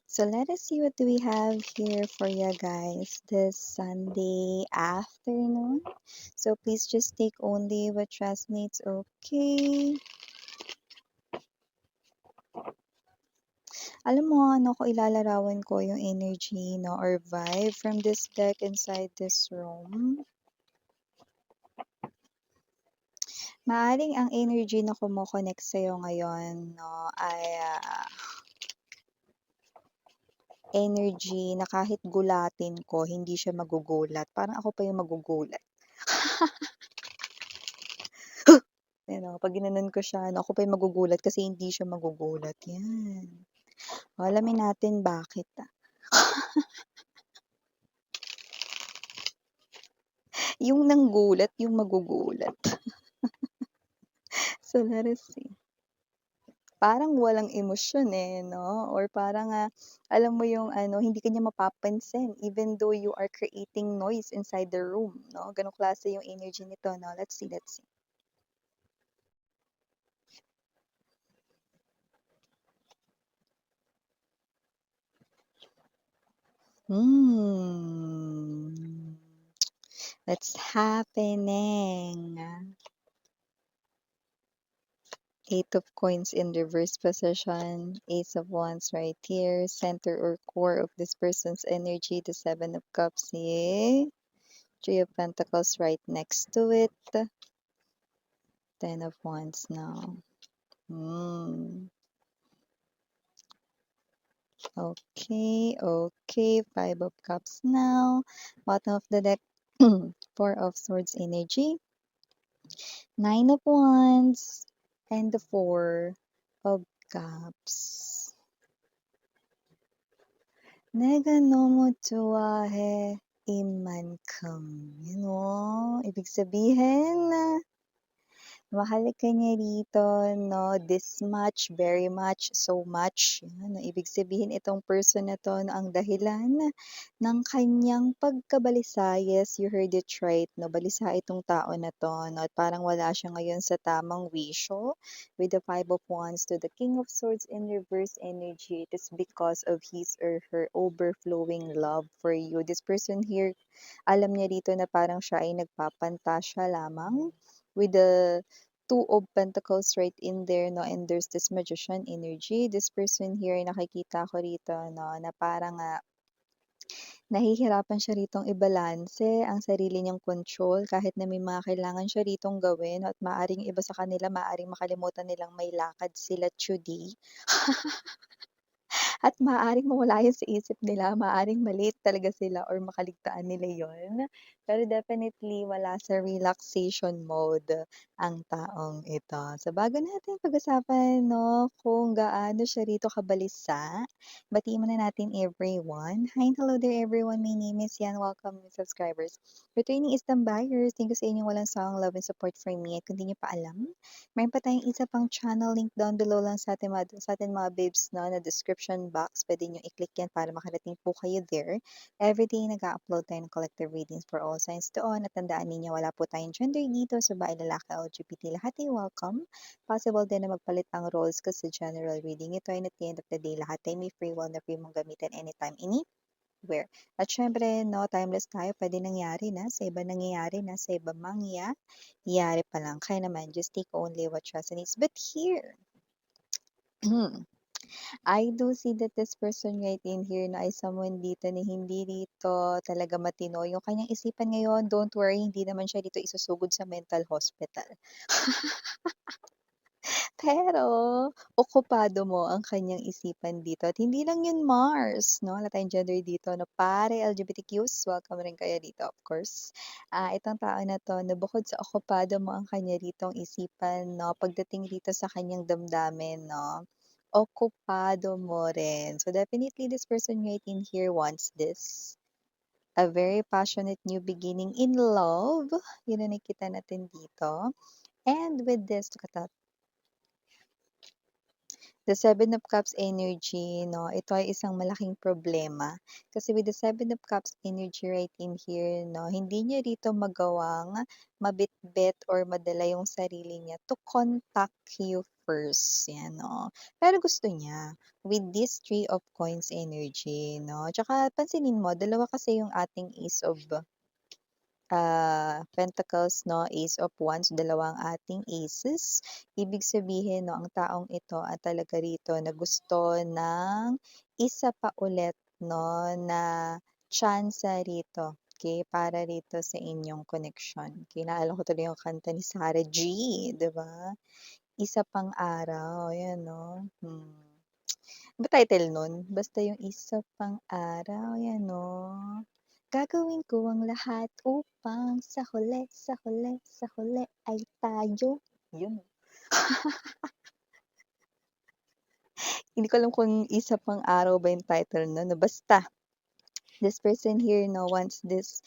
So let us see what do we have here for you guys this Sunday afternoon. So please just take only what resonates, okay? Alam mo, ano ko ilalarawan ko yung energy, no, or vibe from this deck inside this room. Maaring ang energy na kumo-connect sa'yo ngayon, no, ay energy na kahit gulatin ko, hindi siya magugulat. Parang ako pa yung magugulat. You know, pag ginanon ko siya, no, ako pa yung magugulat kasi hindi siya magugulat. Yan. Alamin natin bakit. Yung nanggulat, yung magugulat. So, let us see. Parang walang emosyon eh, no? Or parang, alam mo yung ano, hindi kanya mapapansin even though you are creating noise inside the room, no? Ganong klase yung energy nito, no? Let's see, let's see. Hmm. What's happening? Eight of coins in reverse position, ace of wands right here, center or core of this person's energy, the seven of cups, yeah. Three of pentacles right next to it, 10 of wands now. Okay, five of cups now. Bottom of the deck, four of swords energy, nine of wands, and the four of cups. 내가 너무 좋아해 이만큼. You know, ibig sabihin, mahal ka niya rito, no? This much, very much, so much. Yan, no? Ibig sabihin, itong person na to, no, ang dahilan ng kanyang pagkabalisa. Yes, you heard it right, no? Balisa itong tao na to, no? At parang wala siya ngayon sa tamang wisyo. With the Five of Wands to the King of Swords in reverse energy, it is because of his or her overflowing love for you. This person here, alam niya dito na parang siya ay nagpapantasya lamang with the Two of Pentacles right in there, no? And there's this Magician energy. This person here, nakikita ko rito, no? Na parang nahihirapan siya ritong i-balanse ang sarili niyang control kahit na may mga kailangan siya ritong gawin at maaring iba sa kanila, maaring makalimutan nilang may lakad sila today. At maaaring mawala yun sa isip nila, maaaring ma-late talaga sila or makaligtaan nila yon. Pero definitely wala sa relaxation mode ang taong ito. So bago natin pag-usapan, no, kung gaano siya rito kabalisa, batiin muna natin everyone. Hi and hello there everyone, my name is Yan. Welcome new subscribers. Returning Istam buyers, thank you sa inyong walang sawang love and support for me. At kung di nyo pa alam, meron pa tayong isa pang channel, link down below lang sa atin mga babes, no, na description box. Pwede nyo i-click yan para makarating po kayo there. Everyday nag-upload tayo ng collective readings for all signs doon. At tandaan ninyo, wala po tayong gender dito. So, babae, lalaki, LGBT, lahat ay welcome. Possible din na magpalit ang roles ko sa general reading ito. And at the end of the day, lahat ay may free will na free mong gamitin anytime, anywhere. At syempre, no, timeless tayo. Pwede nangyari na, sa iba nangyayari na, sa iba mangyayari pa lang. Kaya naman, just take only what resonates. But here, I do see that this person right in here na ay someone dito na hindi dito talaga matino. Yung kanyang isipan ngayon, don't worry, hindi naman siya dito isusugod sa mental hospital. Pero, okupado mo ang kanyang isipan dito. At hindi lang yun Mars, no? Wala tayong gender dito, no? Pare LGBTQs, welcome rin kayo dito, of course. Itong tao na to, na bukod sa okupado mo ang kanya ritong isipan, no? Pagdating dito sa kanyang damdamin, no? Okupado mo rin. So, definitely, this person right in here wants this. A very passionate new beginning in love. Yun ang nakita natin dito. And with this, look at that. The Seven of Cups energy 'no, ito ay isang malaking problema. Kasi with the Seven of Cups energy right in here 'no, hindi niya rito magawang mabitbit or madala yung sarili niya to contact you first, 'yan 'no. Pero gusto niya with this Three of Coins energy 'no, tsaka pansinin mo dalawa kasi yung ating Ace of Pentacles 'no, Ace of Wands, dalawang ating aces. Ibig sabihin 'no, ang taong ito ay talaga rito na gusto ng isa pa ulit 'no, na tsansa rito, okey, para rito sa inyong connection. Okey, naalala ko tuloy yung kanta ni Sarah G, 'di ba? Isa pang araw, 'yan 'no, Ano ba title nun? Basta yung isa pang araw, 'yan 'no. Gagawin ko ang lahat upang sa huli, sa huli ay tayo. Yun. Hindi ko alam kung isa pang araw ba yung title nun 'no, basta this person here 'no wants this,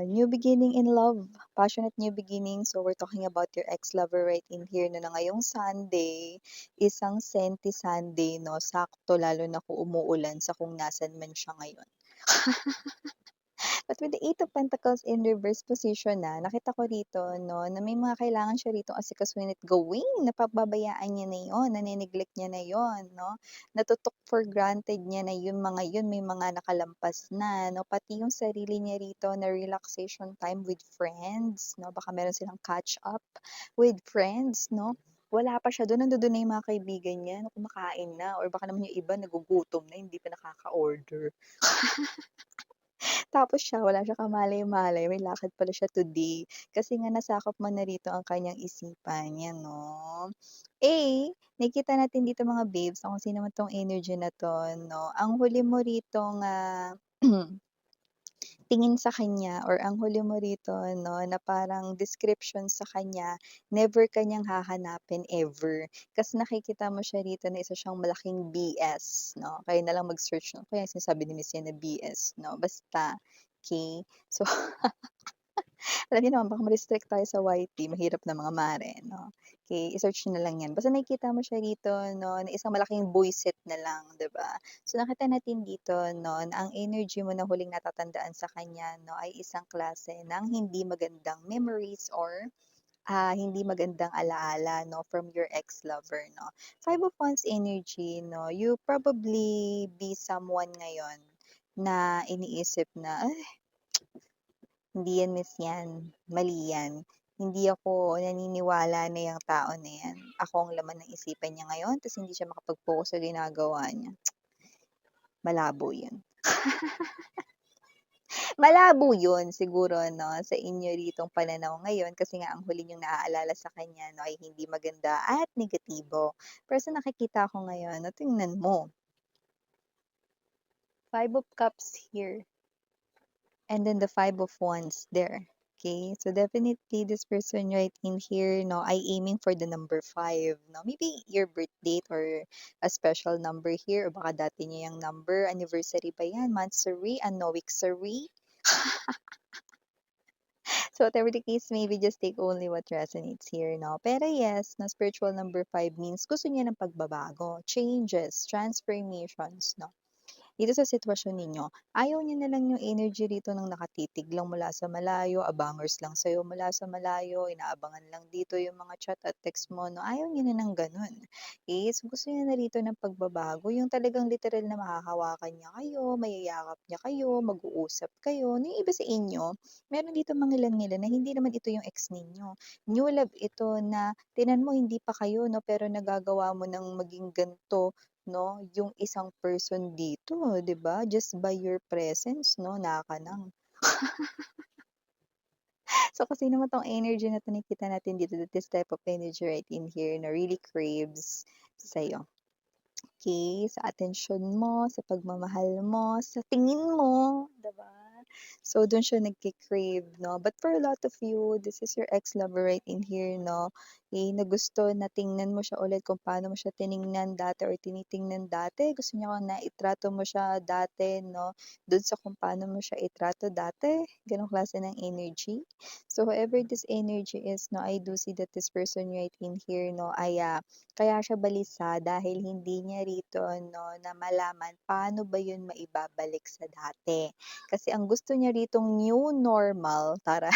new beginning in love, passionate new beginning. So we're talking about your ex-lover right in here 'no, na ngayong Sunday, isang senti Sunday 'no, sakto lalo na kung umuulan sa kung nasaan man siya ngayon. But with the Eight of Pentacles in reverse position na, nakita ko rito 'no, na may mga kailangan siya rito asikasuhin at gawin. Napapabayaan niya na 'yon, nane-neglect niya na 'yon 'no. Natotook for granted niya na yung mga 'yun may mga nakalampas na 'no, pati yung sarili niya rito na relaxation time with friends 'no, baka meron silang catch up with friends 'no. Wala pa siya do'n, nandodo'n na yung mga kaibigan niya na kumakain na or baka naman yung iba nagugutom na hindi pa nakaka-order. Tapos siya wala siyang kamalay-malay, may lakad pala siya today. Kasi nga nasakop mo na rito ang kanyang isipan, 'yan 'no. Nakikita natin dito mga babes na kung sino man 'tong energy na 'to 'no, ang huli mo ritong, tingin sa kanya or ang huli mo rito 'no, na parang description sa kanya, never ka niyang hahanapin ever. Kasi nakikita mo siya rito na isa siyang malaking BS 'no, kayo na lang mag-search 'no, kaya sinasabi ni Miss Yan na BS 'no, basta, okey. So alam niyo naman baka ma-restrict tayo sa YT, mahirap na mga mare 'no. Okay, i-search niyo na lang 'yan. Basta nakikita mo siya rito 'no, na isang malaking buwisit na lang, 'di ba? So nakita natin dito 'no, na ang energy mo na huling natatandaan sa kanya 'no, ay isang klase ng hindi magandang memories or, hindi magandang alaala 'no, from your ex-lover 'no. Five of Wands energy 'no, you probably be someone ngayon na iniisip na, hindi yan miss yan, mali yan. Hindi ako naniniwala na yang tao na yan, ako ang laman ng isipan niya ngayon ta's hindi siya makapag-focus sa ginagawa niya. Malabo yun. Malabo yun siguro 'no, sa inyo ritong pananaw ngayon kasi nga ang huli niyong naaalala sa kanya 'no, ay hindi maganda at negatibo. Pero sa nakikita ko ngayon 'no, tingnan mo, Five of Cups here. And then the Five of Wands there. Okay, so definitely this person right in here, no, I aiming for the number 5, no? Maybe your birth date or a special number here, o baka dati niya yung number, anniversary ba yan, monthsary, weeksary. So whatever the case may be, just take only what resonates here, no? Pero yes, na spiritual number 5 means gusto niya ng pagbabago, changes, transformations, no? Dito sa sitwasyon ninyo, ayaw niya na lang yung energy rito ng nakatitig lang mula sa malayo, abangers lang sa'yo mula sa malayo, inaabangan lang dito yung mga chat at text mo 'no, ayaw niya na ng gano'n. So gusto niya na rito ng pagbabago, yung talagang literal na mahahawakan niya kayo, mayayakap niya kayo, mag-uusap kayo, na yung iba sa inyo, meron dito mangilan-ngilan na hindi naman ito yung ex ninyo. New love ito na tingnan mo hindi pa kayo 'no, pero nagagawa mo ng maging gan'to 'no, yung isang person dito, 'di ba? Just by your presence 'no, nakakanang. So, kasi naman 'tong energy na 'to nakikita natin dito, that this type of energy right in here na really craves sa'yo. Okay, sa atensyon mo, sa pagmamahal mo, sa tingin mo, 'di ba? So, dun siya nagke-crave 'no. But for a lot of you, this is your ex-lover right in here 'no, na gusto na tingnan mo siya ulit kung paano mo siya tiningnan dati or tinitingnan dati. Gusto niya na itrato mo siya dati 'no, dun sa kung paano mo siya itrato dati, gano'ng klase ng energy. So, So whoever this energy is 'no, I do see that this person right in here 'no ay, kaya siya balisa dahil hindi niya rito 'no na malaman paano ba yun maibabalik sa dati. Kasi ang gusto niya ritong new normal, taray.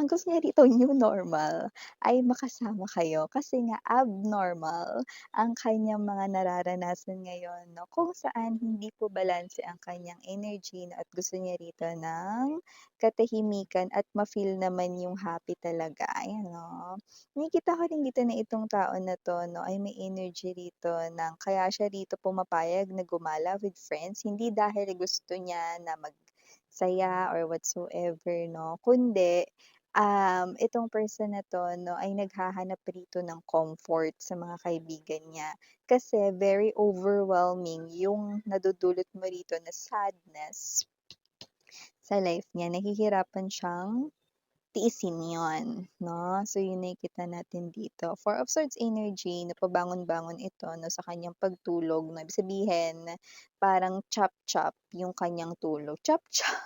Ang gusto niya rito new normal ay makasama kayo kasi nga abnormal ang kanyang mga nararanasan ngayon 'no, kung saan hindi po balanse ang kanyang energy 'no, at gusto niya rito ng katahimikan at ma-feel naman yung happy talaga, ayan 'no. Nakikita ko rin dito na itong tao na 'to 'no ay may energy rito ng kaya siya rito pumapayag na gumala with friends, hindi dahil gusto niya na magsaya or whatsoever 'no, kundi itong person na 'to 'no, ay naghahanap rito ng comfort sa mga kaibigan niya. Kasi very overwhelming yung nadudulot mo rito na sadness sa life niya. Nahihirapan siyang tiisin 'yon 'no. So, yun nakikita natin dito. Four of Swords energy, napabangon-bangon ito 'no, sa kanyang pagtulog 'no. Ibig sabihin, parang chop-chop yung kanyang tulog. Chop-chop.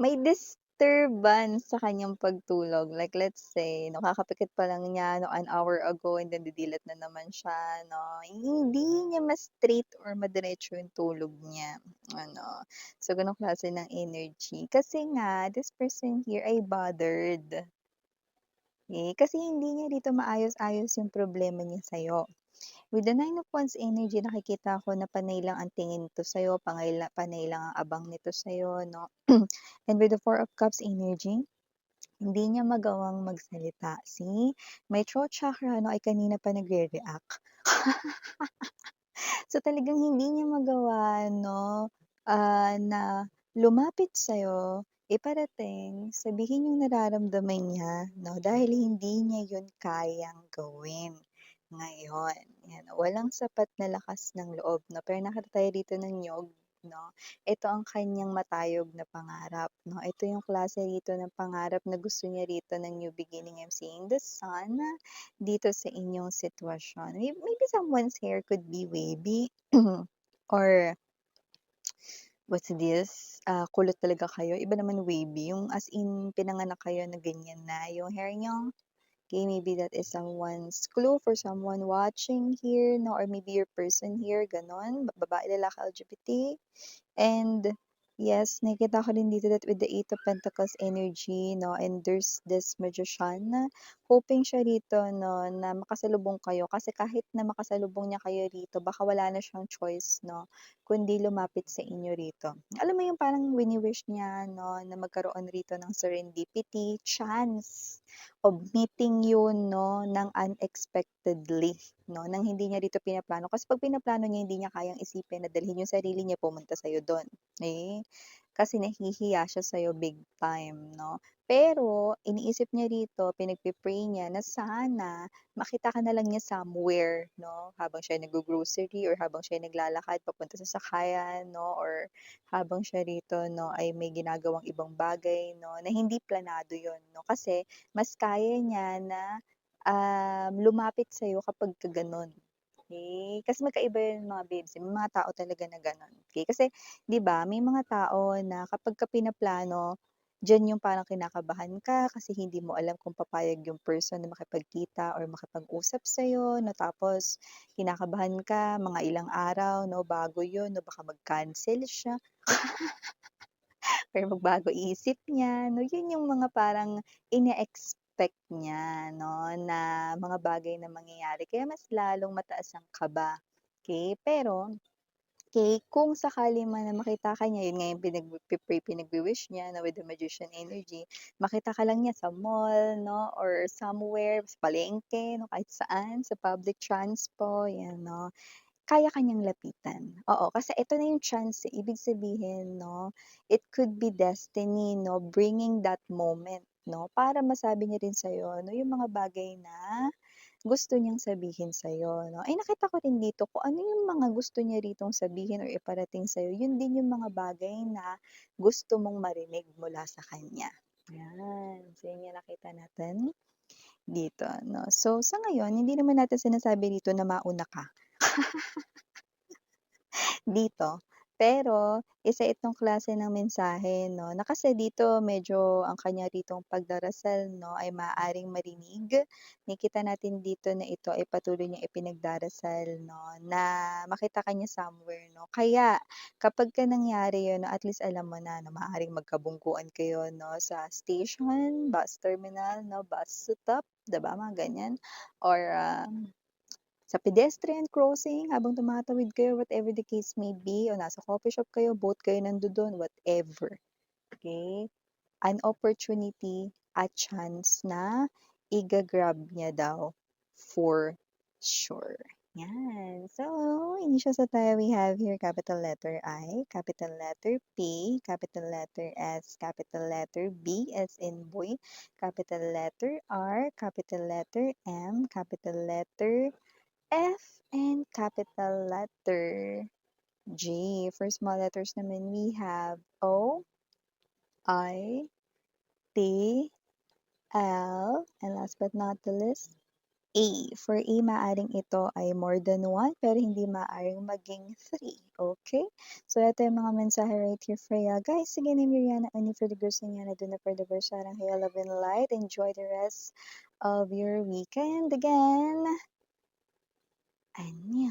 May disturbance sa kanyang pagtulog. Like let's say 'no, kakapikit pa lang niya 'no, an hour ago and then didilat na naman siya 'no. Hindi niya ma-straight or madiretso yung tulog niya, ano. So, gano'ng klase ng energy. Kasi nga this person here ay bothered, kasi hindi niya dito maayos-ayos yung problema niya sa'yo. With the Nine of Wands energy nakikita ko na panay lang ang tingin nito sa'yo, panay lang ang abang nito sa'yo 'no. And with the Four of Cups energy, hindi niya magawang magsalita. See, may throat chakra 'no ay kanina pa nagre-react. So, talagang hindi niya magawa 'no, na lumapit sa'yo, iparating, sabihin yung nararamdaman niya 'no, dahil hindi niya yun kayang gawin ngayon. 'Yan, walang sapat na lakas ng loob 'no, pero nakita tayo dito ng niyog 'no. Ito ang kanyang matayog na pangarap 'no. Ito yung klase rito ng pangarap na gusto niya rito ng new beginning. I'm seeing the sun dito sa inyong sitwasyon. Maybe someone's hair could be wavy or what's this, kulot talaga kayo. Iba naman wavy, yung as in pinanganak kayo na ganyan na yung hair niyo. Okay, maybe that is someone's clue for someone watching here 'no, or maybe your person here, gano'n, babae, lalaki, LGBT. And yes, nakikita ko din dito that with the Eight of Pentacles energy 'no, and there's this magician na hoping siya rito 'no, na makasalubong kayo kasi kahit na makasalubong niya kayo rito baka wala na siyang choice 'no, kundi lumapit sa inyo rito. Alam mo yung parang wini-wish niya 'no, na magkaroon rito ng serendipity, chance of meeting you 'no, ng unexpectedly 'no, ng hindi niya dito pinaplano. Kasi 'pag pinaplano niya hindi niya kayang isipin na dalhin yung sarili niya pumunta sa'yo dun, kasi nahihiya siya sa'yo big time 'no. Pero iniisip niya rito, pinagpe-pray niya na sana makita ka na lang niya somewhere 'no, habang siya naggo-grocery or habang siya naglalakad papunta sa sakayan 'no, or habang siya rito 'no ay may ginagawang ibang bagay 'no, na hindi planado yun 'no. Kasi mas kaya niya na, lumapit sa'yo kapagka gano'n, okey. Kasi magkaiba yun mga babes, may mga tao talaga na gano'n, okey. Kasi 'di ba may mga tao na kapagka pinaplano, diyan yung parang kinakabahan ka kasi hindi mo alam kung papayag yung person na makipagkita or makipag-usap sa'yo 'no, tapos kinakabahan ka mga ilang araw 'no, bago yun 'no, baka mag-cancel siya or magbago isip niya 'no, yun yung mga parang ine-expect niya 'no, na mga bagay na mangyayari kaya mas lalong mataas ang kaba, okey. Pero okey, kung sakali man na makita ka niya, yun nga yung pinagpe-pray, pinagwi-wish niya na with the magician energy, makita ka lang niya sa mall 'no, or somewhere, sa palengke 'no, kahit saan, sa public transpo, 'yan 'no. Kaya ka niyang lapitan, oo, kasi ito na yung chance, ibig sabihin 'no, it could be destiny 'no, bringing that moment 'no, para masabi niya rin sa'yo 'no, yung mga bagay na gusto niyang sabihin sa'yo 'no. Ay nakita ko rin dito kung ano yung mga gusto niya ritong sabihin or iparating sa'yo, yun din yung mga bagay na gusto mong marinig mula sa kanya, 'yan. So yun yung nakita natin dito 'no. So sa ngayon hindi naman natin sinasabi dito na mauna ka dito. Pero isa itong klase ng mensahe 'no, na kasi dito medyo ang kanya ritong pagdarasal 'no ay maaaring marinig. Nakikita natin dito na ito ay patuloy niyang ipinagdarasal 'no, na makita ka niya somewhere 'no. Kaya kapagka nangyari 'yun 'no, at least alam mo na maaaring magkabungkuan kayo 'no, sa station, bus terminal 'no, bus stop, 'di ba, mga ganyan or, sa pedestrian crossing habang tumatawid kayo, whatever the case may be o nasa coffee shop kayo, both kayo nandodo'n, whatever, okey? An opportunity at chance na iga-grab niya daw for sure, 'yan. So, initials na tayo, we have here capital letter I, capital letter P, capital letter S, capital letter B as in boy, capital letter R, capital letter M, capital letter F, and capital letter G. For small letters naman, we have O, I, T, L, and last but not the least, A. For A, maaring ito ay more than one, pero hindi maaring maging three. Okay? So, ito yung mga mensahe right here for ya. Guys, sige na Miriana, only for the girls niya na doon na for the Versarang Hail, Love, and Light. Enjoy the rest of your weekend again. 안녕.